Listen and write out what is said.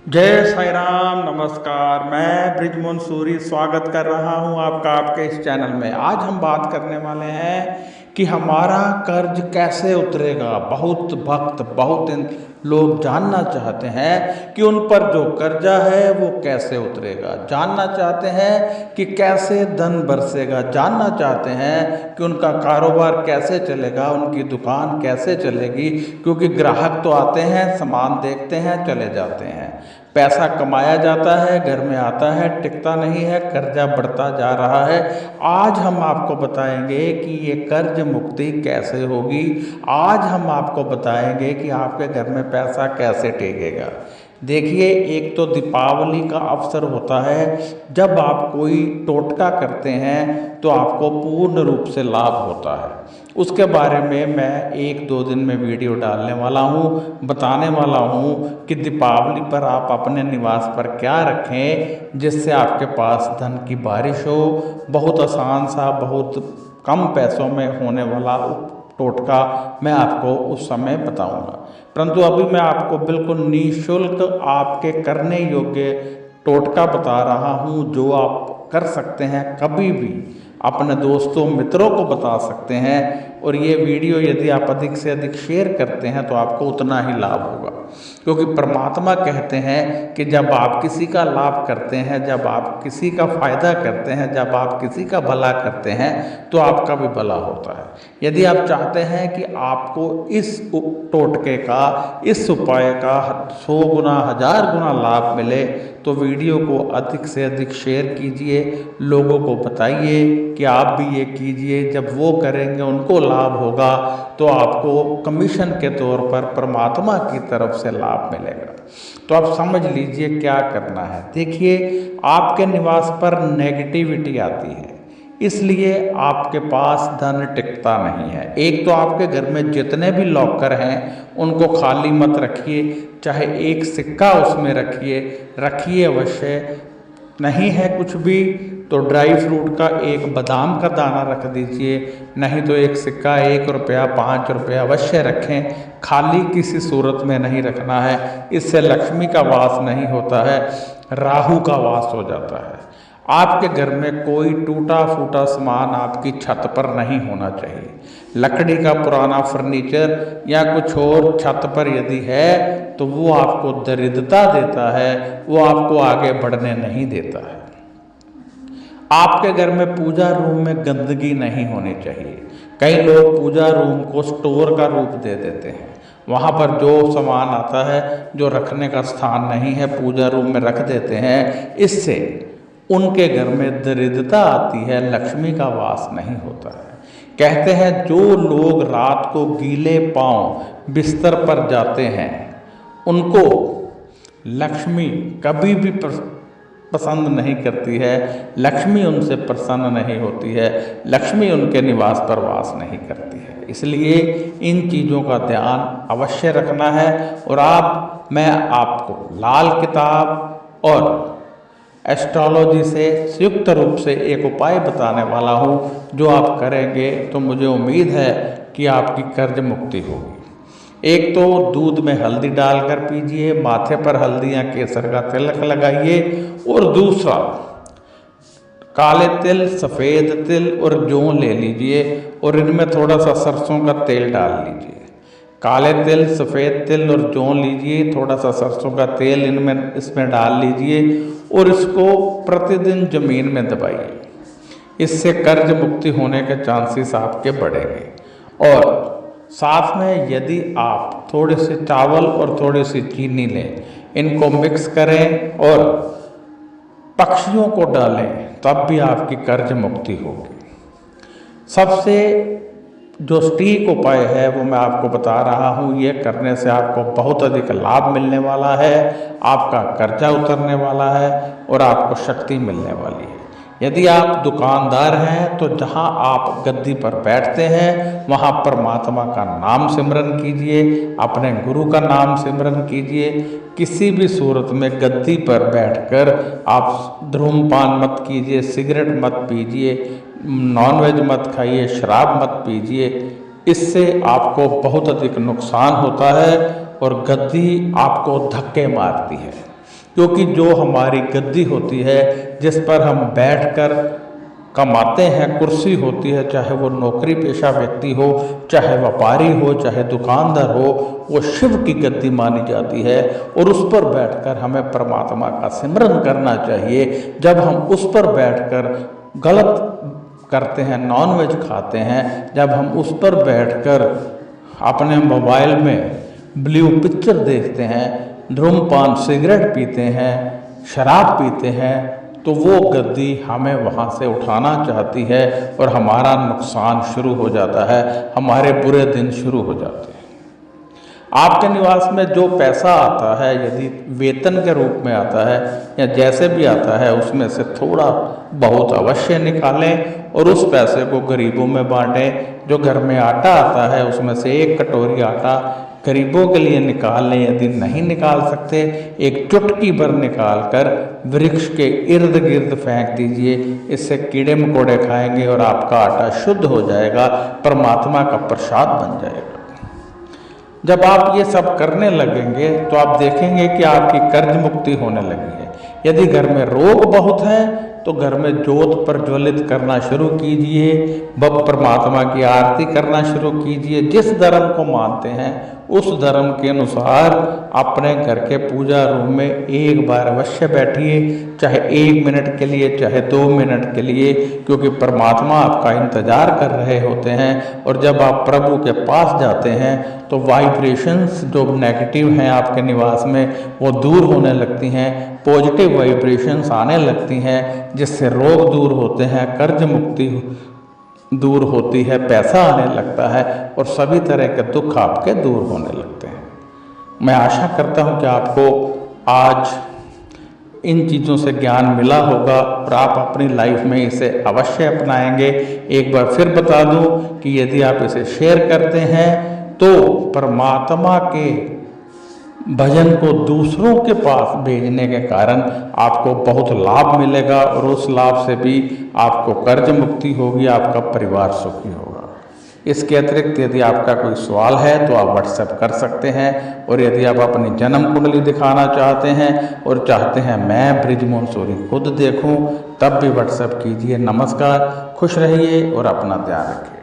जय साई राम। नमस्कार। मैं ब्रिजमोहन सूरी स्वागत कर रहा हूं आपका आपके इस चैनल में। आज हम बात करने वाले हैं कि हमारा कर्ज कैसे उतरेगा। बहुत भक्त बहुत लोग जानना चाहते हैं कि उन पर जो कर्जा है वो कैसे उतरेगा, जानना चाहते हैं कि कैसे धन बरसेगा, जानना चाहते हैं कि उनका कारोबार कैसे चलेगा, उनकी दुकान कैसे चलेगी। क्योंकि ग्राहक तो आते हैं, सामान देखते हैं, चले जाते हैं, पैसा कमाया जाता है, घर में आता है, टिकता नहीं है, कर्जा बढ़ता जा रहा है। आज हम आपको बताएंगे कि ये कर्ज मुक्ति कैसे होगी। आज हम आपको बताएंगे कि आपके घर में पैसा कैसे टिकेगा। देखिए, एक तो दीपावली का अवसर होता है, जब आप कोई टोटका करते हैं तो आपको पूर्ण रूप से लाभ होता है। उसके बारे में मैं 1-2 दिन में वीडियो डालने वाला हूँ, बताने वाला हूँ कि दीपावली पर आप अपने निवास पर क्या रखें जिससे आपके पास धन की बारिश हो। बहुत आसान सा, बहुत कम पैसों में होने वाला टोटका मैं आपको उस समय बताऊंगा। परंतु अभी मैं आपको बिल्कुल निःशुल्क आपके करने योग्य टोटका बता रहा हूं, जो आप कर सकते हैं, कभी भी अपने दोस्तों मित्रों को बता सकते हैं। और ये वीडियो यदि आप अधिक से अधिक शेयर करते हैं तो आपको उतना ही लाभ होगा। क्योंकि परमात्मा कहते हैं कि जब आप किसी का लाभ करते हैं, जब आप किसी का फायदा करते हैं, जब आप किसी का भला करते हैं तो आपका भी भला होता है। यदि आप चाहते हैं कि आपको इस टोटके का, इस उपाय का 100 गुना 1000 गुना लाभ मिले तो वीडियो को अधिक से अधिक शेयर कीजिए, लोगों को बताइए कि आप भी ये कीजिए। जब वो करेंगे उनको लाभ होगा तो आपको कमीशन के तौर पर परमात्मा की तरफ से लाभ मिलेगा। तो आप समझ लीजिए क्या करना है। देखिए, आपके निवास पर नेगेटिविटी आती है, इसलिए आपके पास धन टिकता नहीं है। एक तो आपके घर में जितने भी लॉकर हैं उनको खाली मत रखिए, चाहे एक सिक्का उसमें रखिए अवश्य। नहीं है कुछ भी तो ड्राई फ्रूट का एक बादाम का दाना रख दीजिए, नहीं तो एक सिक्का 1 रुपया 5 रुपया अवश्य रखें। खाली किसी सूरत में नहीं रखना है, इससे लक्ष्मी का वास नहीं होता है, राहु का वास हो जाता है। आपके घर में कोई टूटा फूटा सामान आपकी छत पर नहीं होना चाहिए। लकड़ी का पुराना फर्नीचर या कुछ और छत पर यदि है तो वो आपको दरिद्रता देता है, वो आपको आगे बढ़ने नहीं देता है। आपके घर में पूजा रूम में गंदगी नहीं होनी चाहिए। कई लोग पूजा रूम को स्टोर का रूप दे देते हैं, वहाँ पर जो सामान आता है, जो रखने का स्थान नहीं है, पूजा रूम में रख देते हैं। इससे उनके घर में दरिद्रता आती है, लक्ष्मी का वास नहीं होता है। कहते हैं जो लोग रात को गीले पांव बिस्तर पर जाते हैं उनको लक्ष्मी कभी भी पसंद नहीं करती है, लक्ष्मी उनसे प्रसन्न नहीं होती है, लक्ष्मी उनके निवास पर वास नहीं करती है। इसलिए इन चीज़ों का ध्यान अवश्य रखना है। और मैं आपको लाल किताब और एस्ट्रोलॉजी से संयुक्त रूप से एक उपाय बताने वाला हूँ, जो आप करेंगे तो मुझे उम्मीद है कि आपकी कर्ज मुक्ति होगी। एक तो दूध में हल्दी डालकर पीजिए, माथे पर हल्दी या केसर का तिलक लगाइए। और दूसरा, काले तिल, सफ़ेद तिल और जौ ले लीजिए और इनमें थोड़ा सा सरसों का तेल डाल लीजिए। काले तिल, सफ़ेद तिल और जौ लीजिए, थोड़ा सा सरसों का तेल इसमें डाल लीजिए और इसको प्रतिदिन ज़मीन में दबाइए। इससे कर्ज मुक्ति होने के चांसेस आपके बढ़ेंगे। और साथ में यदि आप थोड़े से चावल और थोड़ी सी चीनी लें, इनको मिक्स करें और पक्षियों को डालें, तब भी आपकी कर्ज मुक्ति होगी। सबसे जो सटीक उपाय है वो मैं आपको बता रहा हूँ। ये करने से आपको बहुत अधिक लाभ मिलने वाला है, आपका कर्जा उतरने वाला है और आपको शक्ति मिलने वाली है। यदि आप दुकानदार हैं तो जहाँ आप गद्दी पर बैठते हैं वहाँ परमात्मा का नाम सिमरन कीजिए, अपने गुरु का नाम सिमरन कीजिए। किसी भी सूरत में गद्दी पर बैठकर आप धूम्रपान मत कीजिए, सिगरेट मत पीजिए, नॉनवेज मत खाइए, शराब मत पीजिए। इससे आपको बहुत अधिक नुकसान होता है और गद्दी आपको धक्के मारती है। क्योंकि जो हमारी गद्दी होती है जिस पर हम बैठकर कमाते हैं, कुर्सी होती है, चाहे वो नौकरी पेशा व्यक्ति हो, चाहे व्यापारी हो, चाहे दुकानदार हो, वो शिव की गद्दी मानी जाती है और उस पर बैठकर हमें परमात्मा का सिमरन करना चाहिए। जब हम उस पर बैठकर गलत करते हैं, नॉनवेज खाते हैं, जब हम उस पर बैठकर अपने मोबाइल में ब्लू पिक्चर देखते हैं, धूम्रपान सिगरेट पीते हैं, शराब पीते हैं, तो वो गद्दी हमें वहाँ से उठाना चाहती है और हमारा नुकसान शुरू हो जाता है, हमारे बुरे दिन शुरू हो जाते हैं। आपके निवास में जो पैसा आता है, यदि वेतन के रूप में आता है या जैसे भी आता है, उसमें से थोड़ा बहुत अवश्य निकालें और उस पैसे को गरीबों में बांटें। जो घर में आटा आता है उसमें से एक कटोरी आटा गरीबों के लिए निकाल लें। यदि नहीं निकाल सकते, एक चुटकी भर निकाल कर वृक्ष के इर्द गिर्द फेंक दीजिए। इससे कीड़े मकोड़े खाएंगे और आपका आटा शुद्ध हो जाएगा, परमात्मा का प्रसाद बन जाएगा। जब आप ये सब करने लगेंगे तो आप देखेंगे कि आपकी कर्ज मुक्ति होने लगी है। यदि घर में रोग बहुत हैं तो घर में ज्योत प्रज्वलित करना शुरू कीजिए, परमात्मा की आरती करना शुरू कीजिए। जिस धर्म को मानते हैं उस धर्म के अनुसार अपने घर के पूजा रूम में एक बार अवश्य बैठिए, चाहे 1 मिनट के लिए, चाहे 2 मिनट के लिए, क्योंकि परमात्मा आपका इंतजार कर रहे होते हैं। और जब आप प्रभु के पास जाते हैं तो वाइब्रेशंस जो नेगेटिव हैं आपके निवास में वो दूर होने लगती हैं, पॉजिटिव वाइब्रेशंस आने लगती हैं, जिससे रोग दूर होते हैं, कर्ज मुक्ति दूर होती है, पैसा आने लगता है और सभी तरह के दुख आपके दूर होने लगते हैं। मैं आशा करता हूं कि आपको आज इन चीज़ों से ज्ञान मिला होगा और आप अपनी लाइफ में इसे अवश्य अपनाएंगे। एक बार फिर बता दूं कि यदि आप इसे शेयर करते हैं तो परमात्मा के भजन को दूसरों के पास भेजने के कारण आपको बहुत लाभ मिलेगा और उस लाभ से भी आपको कर्ज मुक्ति होगी, आपका परिवार सुखी होगा। इसके अतिरिक्त यदि आपका कोई सवाल है तो आप व्हाट्सएप कर सकते हैं, और यदि आप अपनी जन्म कुंडली दिखाना चाहते हैं और चाहते हैं मैं बृजमोहन सूरी खुद देखूं, तब भी व्हाट्सएप कीजिए। नमस्कार, खुश रहिए और अपना ध्यान रखिए।